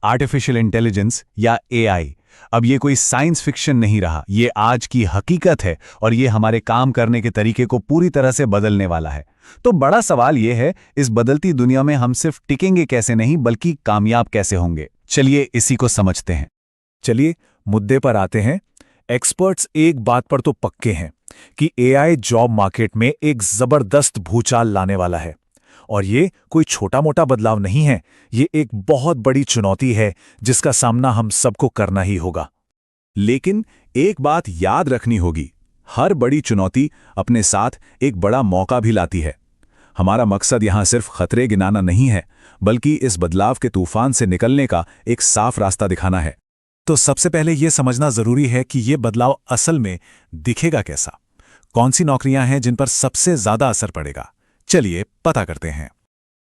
Artificial intelligence या AI अब ये कोई साइंस फिक्शन नहीं रहा, ये आज की हकीकत है और ये हमारे काम करने के तरीके को पूरी तरह से बदलने वाला है। तो बड़ा सवाल ये है, इस बदलती दुनिया में हम सिर्फ टिकेंगे कैसे नहीं बल्कि कामयाब कैसे होंगे। चलिए इसी को समझते हैं। चलिए मुद्दे पर आते हैं। एक्सपर्ट्स एक बात पर तो पक्के हैं कि एआई जॉब मार्केट में एक जबरदस्त भूचाल लाने वाला है। और ये कोई छोटा मोटा बदलाव नहीं है, ये एक बहुत बड़ी चुनौती है जिसका सामना हम सबको करना ही होगा। लेकिन एक बात याद रखनी होगी, हर बड़ी चुनौती अपने साथ एक बड़ा मौका भी लाती है। हमारा मकसद यहाँ सिर्फ खतरे गिनाना नहीं है, बल्कि इस बदलाव के तूफान से निकलने का एक साफ रास्ता दिखाना है। तो सबसे पहले ये समझना जरूरी है कि ये बदलाव असल में दिखेगा कैसा। कौन सी नौकरियां हैं जिन पर सबसे ज्यादा असर पड़ेगा, चलिए पता करते हैं।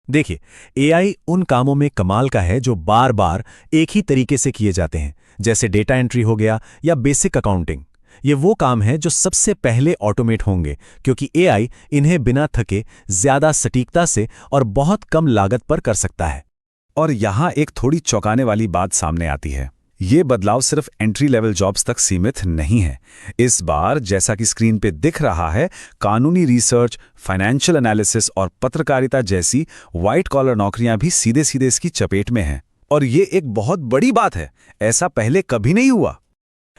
देखिए, एआई उन कामों में कमाल का है जो बार बार एक ही तरीके से किए जाते हैं, जैसे डेटा एंट्री हो गया या बेसिक अकाउंटिंग। ये वो काम है जो सबसे पहले ऑटोमेट होंगे, क्योंकि एआई इन्हें बिना थके ज्यादा सटीकता से और बहुत कम लागत पर कर सकता है। और यहाँ एक थोड़ी चौंकाने वाली बात सामने आती है। ये बदलाव सिर्फ एंट्री लेवल जॉब्स तक सीमित नहीं है। इस बार जैसा कि स्क्रीन पे दिख रहा है, कानूनी रिसर्च, फाइनेंशियल एनालिसिस और पत्रकारिता जैसी व्हाइट कॉलर नौकरियां भी सीधे सीधे इसकी चपेट में हैं। और ये एक बहुत बड़ी बात है, ऐसा पहले कभी नहीं हुआ।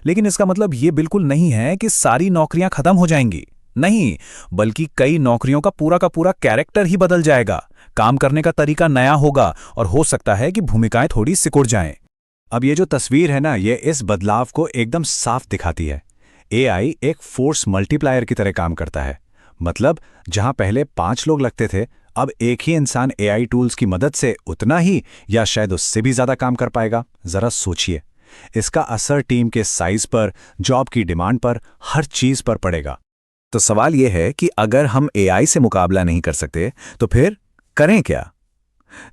लेकिन इसका मतलब ये बिल्कुल नहीं है कि सारी नौकरियां खत्म हो जाएंगी। नहीं, बल्कि कई नौकरियों का पूरा कैरेक्टर ही बदल जाएगा। काम करने का तरीका नया होगा और हो सकता है कि भूमिकाएं थोड़ी सिकुड़ जाएं। अब ये जो तस्वीर है ना, ये इस बदलाव को एकदम साफ दिखाती है। एआई एक फोर्स मल्टीप्लायर की तरह काम करता है। मतलब जहां पहले 5 लोग लगते थे, अब एक ही इंसान एआई टूल्स की मदद से उतना ही या शायद उससे भी ज्यादा काम कर पाएगा। जरा सोचिए, इसका असर टीम के साइज पर, जॉब की डिमांड पर, हर चीज पर पड़ेगा। तो सवाल यह है कि अगर हम एआई से मुकाबला नहीं कर सकते तो फिर करें क्या?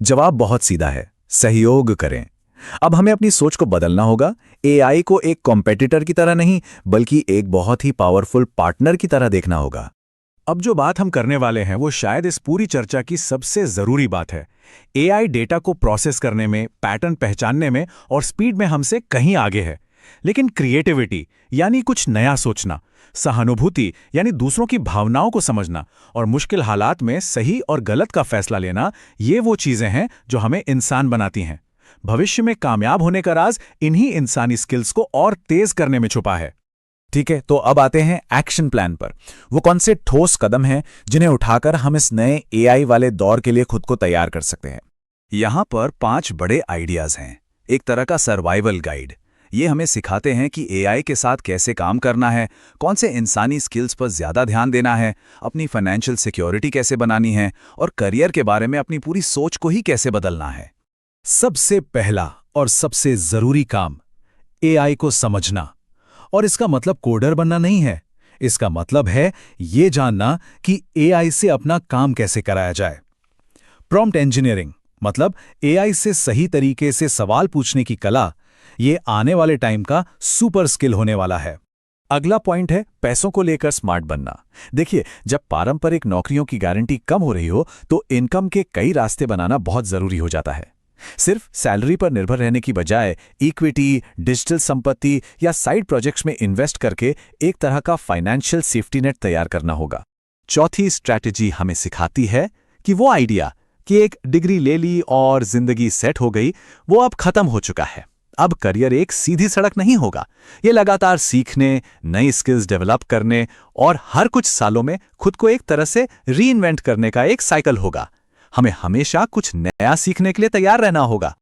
जवाब बहुत सीधा है, सहयोग करें। अब हमें अपनी सोच को बदलना होगा। एआई को एक कॉम्पिटिटर की तरह नहीं, बल्कि एक बहुत ही पावरफुल पार्टनर की तरह देखना होगा। अब जो बात हम करने वाले हैं वो शायद इस पूरी चर्चा की सबसे जरूरी बात है। एआई डेटा को प्रोसेस करने में, पैटर्न पहचानने में और स्पीड में हमसे कहीं आगे है। लेकिन क्रिएटिविटी यानी कुछ नया सोचना, सहानुभूति यानी दूसरों की भावनाओं को समझना और मुश्किल हालात में सही और गलत का फैसला लेना, ये वो चीजें हैं जो हमें इंसान बनाती हैं। भविष्य में कामयाब होने का राज इन्हीं इंसानी स्किल्स को और तेज करने में छुपा है। ठीक है, तो अब आते हैं एक्शन प्लान पर। वो कौन से ठोस कदम हैं जिन्हें उठाकर हम इस नए एआई वाले दौर के लिए खुद को तैयार कर सकते हैं? यहाँ पर 5 बड़े आइडियाज हैं, एक तरह का सर्वाइवल गाइड। ये हमें सिखाते हैं कि एआई के साथ कैसे काम करना है, कौन से इंसानी स्किल्स पर ज्यादा ध्यान देना है, अपनी फाइनेंशियल सिक्योरिटी कैसे बनानी है और करियर के बारे में अपनी पूरी सोच को ही कैसे बदलना है। सबसे पहला और सबसे जरूरी काम एआई को समझना। और इसका मतलब कोडर बनना नहीं है, इसका मतलब है ये जानना कि एआई से अपना काम कैसे कराया जाए। प्रॉम्प्ट इंजीनियरिंग मतलब एआई से सही तरीके से सवाल पूछने की कला, ये आने वाले टाइम का सुपर स्किल होने वाला है। अगला पॉइंट है पैसों को लेकर स्मार्ट बनना। देखिए, जब पारंपरिक नौकरियों की गारंटी कम हो रही हो तो इनकम के कई रास्ते बनाना बहुत जरूरी हो जाता है। सिर्फ सैलरी पर निर्भर रहने की बजाय इक्विटी, डिजिटल संपत्ति या साइड प्रोजेक्ट्स में इन्वेस्ट करके एक तरह का फाइनेंशियल सेफ्टी नेट तैयार करना होगा। चौथी स्ट्रैटेजी हमें सिखाती है कि वो आइडिया कि एक डिग्री ले ली और जिंदगी सेट हो गई, वो अब खत्म हो चुका है। अब करियर एक सीधी सड़क नहीं होगा, ये लगातार सीखने, नई स्किल्स डेवलप करने और हर कुछ सालों में खुद को एक तरह से रीइन्वेंट करने का एक साइकिल होगा। हमें हमेशा कुछ नया सीखने के लिए तैयार रहना होगा।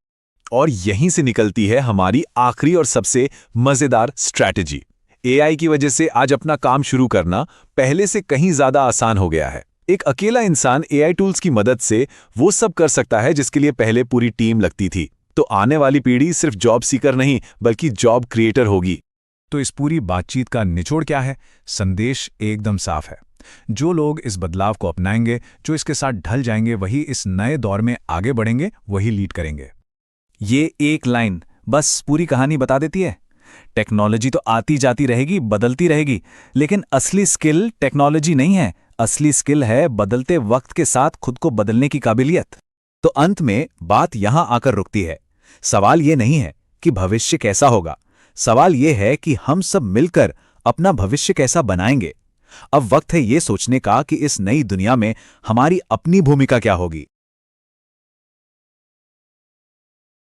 और यहीं से निकलती है हमारी आखिरी और सबसे मजेदार स्ट्रैटेजी। एआई की वजह से आज अपना काम शुरू करना पहले से कहीं ज्यादा आसान हो गया है। एक अकेला इंसान एआई टूल्स की मदद से वो सब कर सकता है जिसके लिए पहले पूरी टीम लगती थी। तो आने वाली पीढ़ी सिर्फ जॉब सीकर नहीं बल्कि जॉब क्रिएटर होगी। तो इस पूरी बातचीत का निचोड़ क्या है? संदेश एकदम साफ है। जो लोग इस बदलाव को अपनाएंगे, जो इसके साथ ढल जाएंगे, वही इस नए दौर में आगे बढ़ेंगे, वही लीड करेंगे। ये एक लाइन बस पूरी कहानी बता देती है। टेक्नोलॉजी तो आती जाती रहेगी, बदलती रहेगी, लेकिन असली स्किल टेक्नोलॉजी नहीं है, असली स्किल है बदलते वक्त के साथ खुद को बदलने की काबिलियत। तो अंत में बात यहां आकर रुकती है। सवाल ये नहीं है कि भविष्य कैसा होगा, सवाल ये है कि हम सब मिलकर अपना भविष्य कैसा बनाएंगे। अब वक्त है ये सोचने का कि इस नई दुनिया में हमारी अपनी भूमिका क्या होगी।